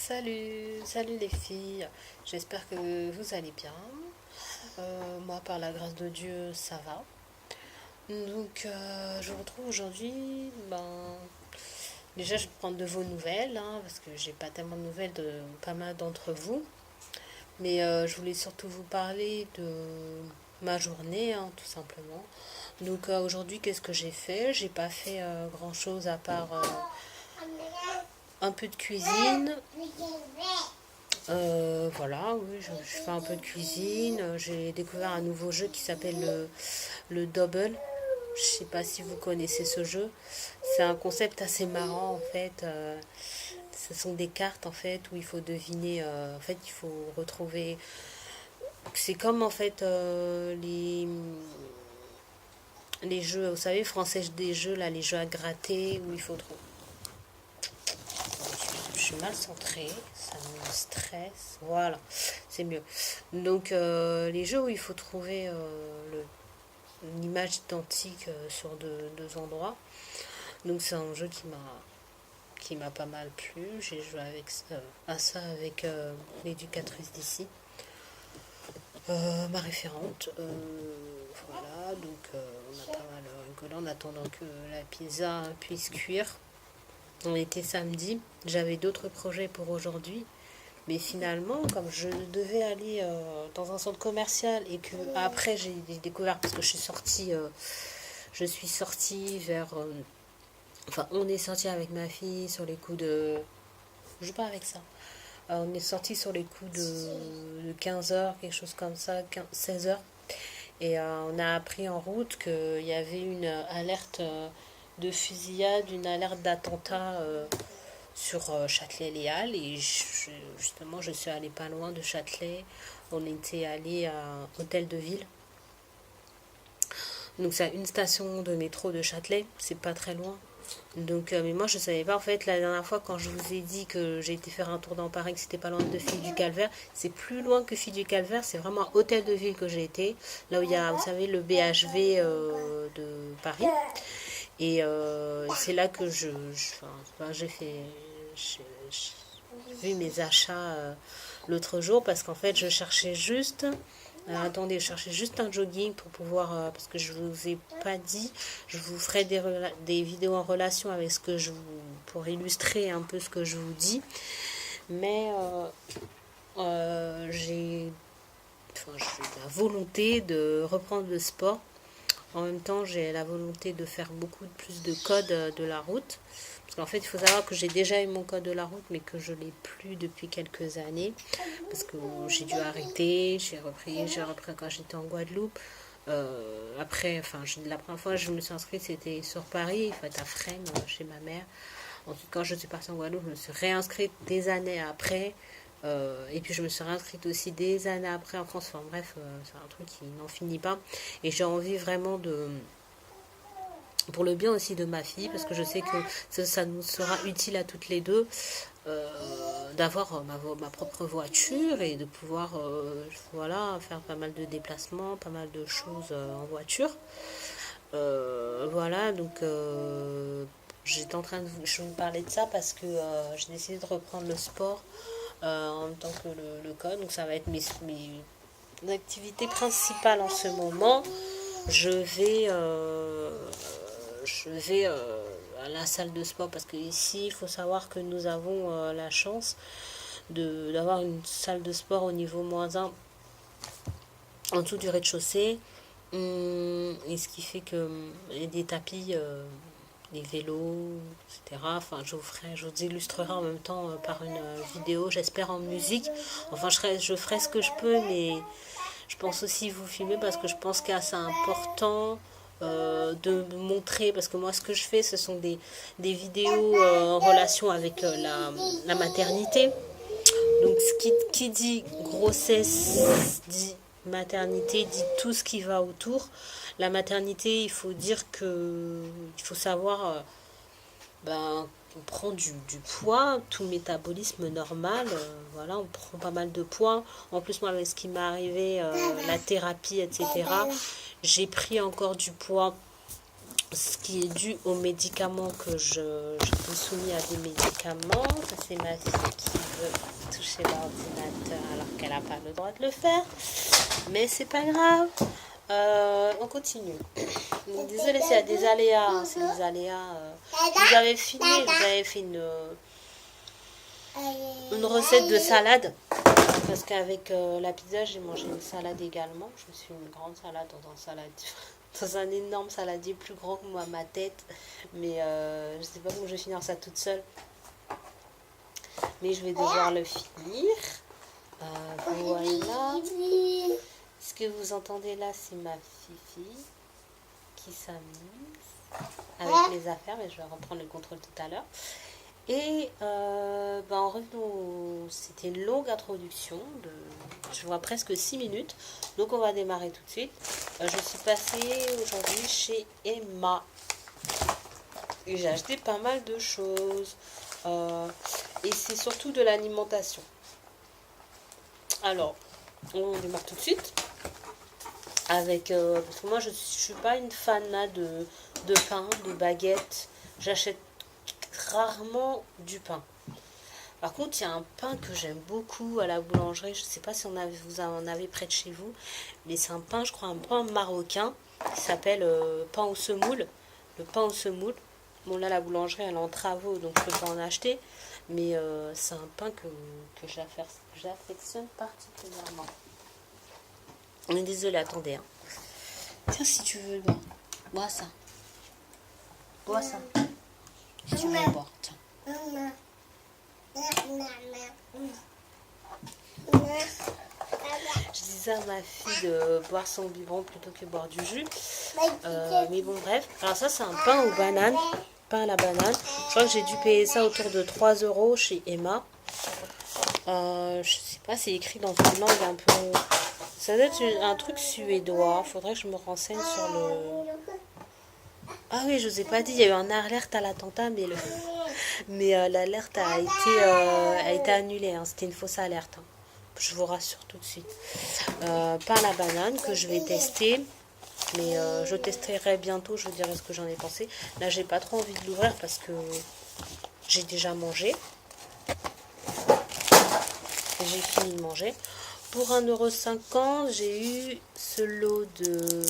Salut les filles, j'espère que vous allez bien. Moi, par la grâce de Dieu, ça va. Donc, je vous retrouve aujourd'hui. Déjà, je vais prendre de vos nouvelles, hein, parce que j'ai pas tellement de nouvelles de pas mal d'entre vous. Mais je voulais surtout vous parler de ma journée, hein, tout simplement. Donc, aujourd'hui, qu'est-ce que j'ai fait? J'ai pas fait grand-chose à part un peu de cuisine. Voilà, oui, je fais un peu de cuisine. J'ai découvert un nouveau jeu qui s'appelle le Double. Je sais pas si vous connaissez ce jeu. C'est un concept assez marrant en fait. Ce sont des cartes en fait où il faut deviner. En fait, il faut retrouver. C'est comme en fait les jeux, vous savez, français des jeux là, les jeux à gratter où il faut trouver. Je suis mal centrée, ça me stresse. Voilà, c'est mieux. Donc, les jeux où il faut trouver une image identique sur deux endroits. Donc, c'est un jeu qui m'a pas mal plu. J'ai joué à ça avec l'éducatrice d'ici, ma référente. Voilà, donc on a pas mal rigolé en attendant que la pizza puisse cuire. On était samedi, j'avais d'autres projets pour aujourd'hui, mais finalement, comme je devais aller dans un centre commercial et que après j'ai découvert parce que je suis sortie vers, enfin on est sorti avec ma fille sur les coups de, je joue pas avec ça. On est sorti sur les coups de 15 heures, quelque chose comme ça, 16 heures. Et on a appris en route qu'il y avait une alerte de fusillade, une alerte d'attentat sur Châtelet-Léal. Et justement, je suis allée pas loin de Châtelet. On était allé à Hôtel de Ville. Donc, c'est une station de métro de Châtelet. C'est pas très loin. Donc, mais moi, je savais pas. En fait, la dernière fois, quand je vous ai dit que j'ai été faire un tour dans Paris, que c'était pas loin de Fille du Calvaire, c'est plus loin que Fille du Calvaire. C'est vraiment à Hôtel de Ville que j'ai été. Là où il y a, vous savez, le BHV de Paris. Et c'est là que j'ai fait. J'ai vu mes achats l'autre jour parce qu'en fait, je cherchais juste. Attendez, je cherchais juste un jogging pour pouvoir, parce que je vous ai pas dit, je vous ferai des vidéos en relation avec ce que pour illustrer un peu ce que je vous dis. Mais j'ai la volonté de reprendre le sport. En même temps, j'ai la volonté de faire beaucoup plus de codes de la route. Parce qu'en fait, il faut savoir que j'ai déjà eu mon code de la route, mais que je ne l'ai plus depuis quelques années. Parce que j'ai dû arrêter, j'ai repris quand j'étais en Guadeloupe. Après, la première fois que je me suis inscrite, c'était sur Paris, en fait, à Fresnes, chez ma mère. Ensuite, quand je suis partie en Guadeloupe, je me suis réinscrite des années après. Et puis je me suis réinscrite aussi des années après en France. Enfin bref, c'est un truc qui n'en finit pas. Et j'ai envie vraiment pour le bien aussi de ma fille, parce que je sais que ça nous sera utile à toutes les deux, d'avoir ma propre voiture et de pouvoir voilà, faire pas mal de déplacements, pas mal de choses en voiture. Voilà, donc j'étais en train de je vous parlais de ça parce que j'ai décidé de reprendre le sport en même temps que le code. Donc ça va être mes activités principales en ce moment. Je vais à la salle de sport parce que ici, il faut savoir que nous avons la chance d'avoir une salle de sport au niveau -1 en dessous du rez-de-chaussée. Et ce qui fait que il y a des tapis, des vélos, etc. Enfin, je vous illustrerai en même temps par une vidéo, j'espère en musique. Enfin, je ferai ce que je peux, mais je pense aussi vous filmer parce que je pense que c'est important de montrer, parce que moi ce que je fais ce sont des vidéos en relation avec la maternité. Donc qui dit grossesse dit maternité, dit tout ce qui va autour. La maternité, il faut dire que il faut savoir on prend du poids, tout métabolisme normal, voilà, on prend pas mal de poids. En plus, moi, avec ce qui m'est arrivé, la thérapie, etc., j'ai pris encore du poids ce qui est dû aux médicaments que j'étais soumis à des médicaments. Ça, c'est ma fille qui veut toucher l'ordinateur alors qu'elle n'a pas le droit de le faire. Mais c'est pas grave. On continue. Désolée s'il y a des aléas. Hein, c'est des aléas. Vous avez filmé, vous avez fait une recette de salade. Parce qu'avec la pizza, j'ai mangé une salade également. Je me suis une grande salade dans un énorme saladier plus grand que moi, ma tête. Mais je sais pas comment je vais finir ça toute seule. Mais je vais devoir le finir. Voilà. Ce que vous entendez là, c'est ma fifi qui s'amuse avec les affaires. Mais je vais reprendre le contrôle tout à l'heure. Et en revenant, c'était une longue introduction, je vois presque 6 minutes, donc on va démarrer tout de suite. Je suis passée aujourd'hui chez Emma, et j'ai acheté pas mal de choses, et c'est surtout de l'alimentation. Alors, on démarre tout de suite, avec, parce que moi je suis pas une fan là, de pain, de baguette, j'achète rarement du pain. Par contre, il y a un pain que j'aime beaucoup à la boulangerie. Je ne sais pas si vous en avez près de chez vous, mais c'est un pain, je crois, un pain marocain qui s'appelle pain au semoule. Le pain au semoule. Bon, là, la boulangerie, elle est en travaux, donc je ne peux pas en acheter. Mais c'est un pain que j'affectionne particulièrement. On est désolé, attendez. Hein. Tiens, si tu veux boire. Bois ça. Bois ça. Si tu veux boire, tiens. Je disais à ma fille de boire son biberon plutôt que boire du jus. Mais bon, bref. Alors ça, c'est un pain aux bananes. Pain à la banane. Je crois que j'ai dû payer ça autour de 3 € chez Emma. Je sais pas, c'est écrit dans une langue un peu... Ça doit être un truc suédois. Faudrait que je me renseigne sur le... Ah oui, je vous ai pas dit, il y a eu un alerte à l'attentat, mais l'alerte a été annulée. Hein. C'était une fausse alerte. Hein. Je vous rassure tout de suite. Pain à la banane que je vais tester. Mais je testerai bientôt, je vous dirai ce que j'en ai pensé. Là, j'ai pas trop envie de l'ouvrir parce que j'ai déjà mangé. J'ai fini de manger. Pour 1,50 €, j'ai eu ce lot de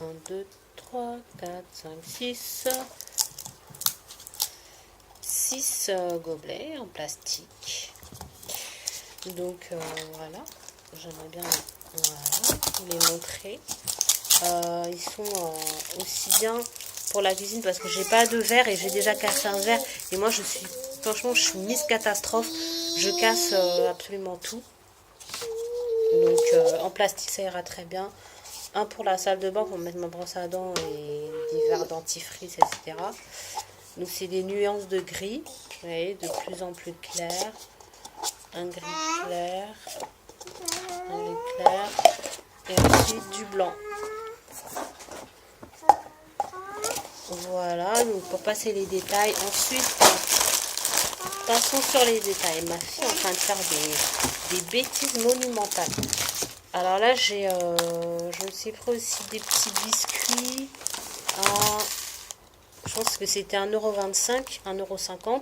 1, 2, 3, 4, 5, 6 gobelets en plastique. Donc voilà, j'aimerais bien vous les montrer. Ils sont aussi bien pour la cuisine parce que j'ai pas de verre et j'ai déjà cassé un verre. Et moi franchement, je suis Miss Catastrophe. Je casse absolument tout. Donc en plastique, ça ira très bien. Un pour la salle de bain pour mettre ma brosse à dents et divers dentifrice, etc. Donc c'est des nuances de gris, vous voyez, de plus en plus clair. Un gris clair, un gris clair, et ensuite du blanc. Voilà, donc pour passer les détails, ensuite, passons sur les détails. Ma fille est en train de faire des bêtises monumentales. Alors là, je me suis pris aussi des petits biscuits. Je pense que c'était 1,25 €, 1,50 €.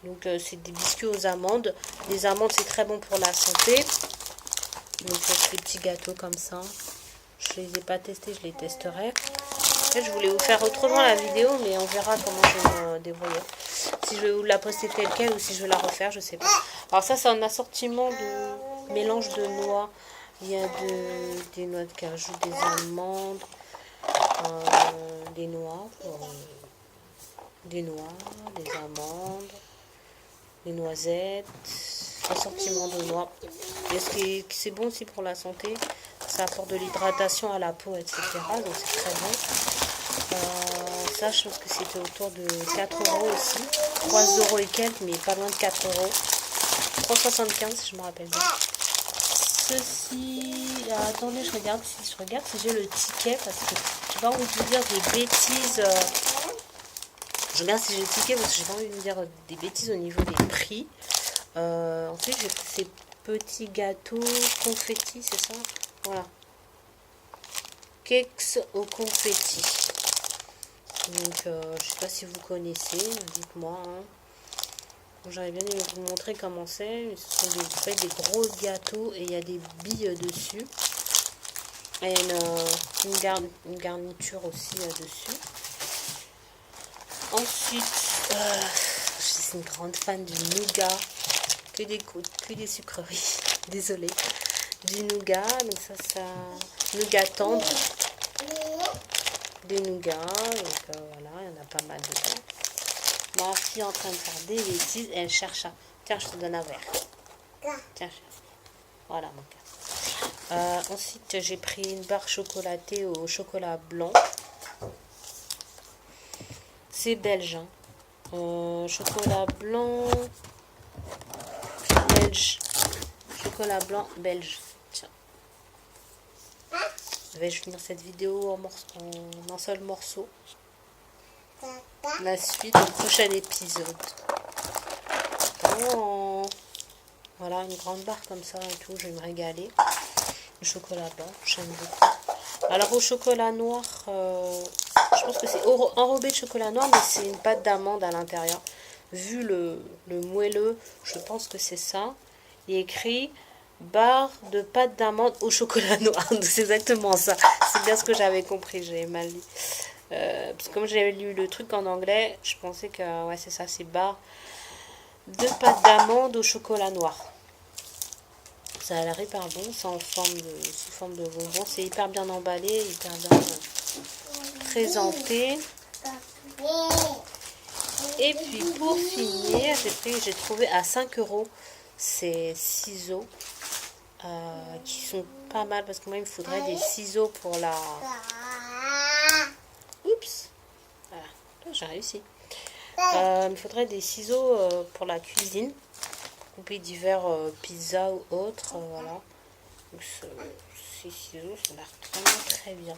Donc c'est des biscuits aux amandes. Les amandes, c'est très bon pour la santé. Donc c'est des petits gâteaux comme ça. Je les ai pas testés, je les testerai. En fait, je voulais vous faire autrement la vidéo, mais on verra comment je vais me débrouiller. Si je vais vous la poster telle quelle ou si je vais la refaire, je sais pas. Alors ça, c'est un assortiment de mélange de noix. Il y a des noix de cajou, des amandes, des noix, des amandes, des noisettes, assortiment de noix. Et ce qui c'est bon aussi pour la santé, ça apporte de l'hydratation à la peau, etc. Donc c'est très bon. Ça, je pense que c'était autour de 4 € aussi. 3 € et quelques, mais pas loin de 4 €. 3,75 si je me rappelle bien. Ceci, attendez, je regarde si j'ai le ticket parce que j'ai pas envie de vous dire des bêtises. Je regarde si j'ai le ticket parce que j'ai pas envie de vous dire des bêtises au niveau des prix. Ensuite, j'ai ces petits gâteaux confetti, c'est ça? Voilà. Cakes au confetti. Donc, je sais pas si vous connaissez, dites-moi. Hein. J'aurais bien aimé vous montrer comment c'est. Ce sont en fait, des gros gâteaux et il y a des billes dessus. Et une garniture aussi dessus. Ensuite, je suis une grande fan du nougat. Que des sucreries. Désolée. Du nougat. Donc ça nougat tendre. Des nougats. Donc voilà, il y en a pas mal dedans. Ma fille est en train de faire des bêtises et elle cherche à... Tiens, je te donne un verre. Tiens, voilà mon cas. Ensuite, j'ai pris une barre chocolatée au chocolat blanc. C'est belge. Hein. Chocolat blanc belge. Chocolat blanc belge. Tiens. Vais-je finir cette vidéo en un seul morceau. La suite au prochain épisode. Oh. Voilà, une grande barre comme ça et tout, je vais me régaler. Le chocolat blanc, j'aime beaucoup. Alors au chocolat noir, je pense que c'est enrobé de chocolat noir, mais c'est une pâte d'amande à l'intérieur. Vu le moelleux, je pense que c'est ça. Il est écrit barre de pâte d'amande au chocolat noir. C'est exactement ça. C'est bien ce que j'avais compris, j'ai mal lu. Parce que comme j'avais lu le truc en anglais, je pensais que ouais, c'est ça, c'est barre de pâte d'amande au chocolat noir. Ça a l'air hyper bon, c'est sous forme de bonbon, c'est hyper bien emballé, hyper bien présenté. Et puis pour finir, j'ai trouvé à 5 € ces ciseaux qui sont pas mal parce que moi il me faudrait des ciseaux pour la... Oups, voilà, j'ai réussi. Il me faudrait des ciseaux pour la cuisine, couper divers pizza ou autres, voilà. Donc, ces ciseaux, ça a l'air vraiment très bien,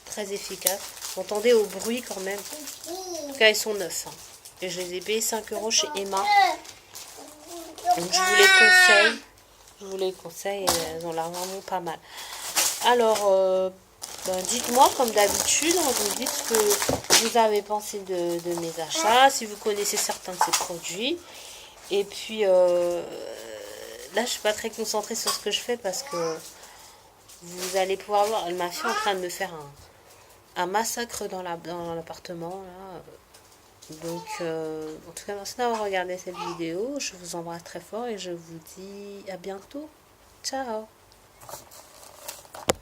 très efficace. Vous entendez au bruit quand même. En tout cas, ils sont neufs. Hein. Et je les ai payés 5 € chez Emma. Donc, je vous les conseille. Je vous les conseille, elles ont l'air vraiment pas mal. Alors, dites-moi comme d'habitude, vous me dites ce que vous avez pensé de mes achats, si vous connaissez certains de ces produits. Et puis là, je suis pas très concentrée sur ce que je fais parce que vous allez pouvoir voir ma fille en train de me faire un massacre dans l'appartement. Donc, en tout cas, merci d'avoir regardé cette vidéo. Je vous embrasse très fort et je vous dis à bientôt. Ciao!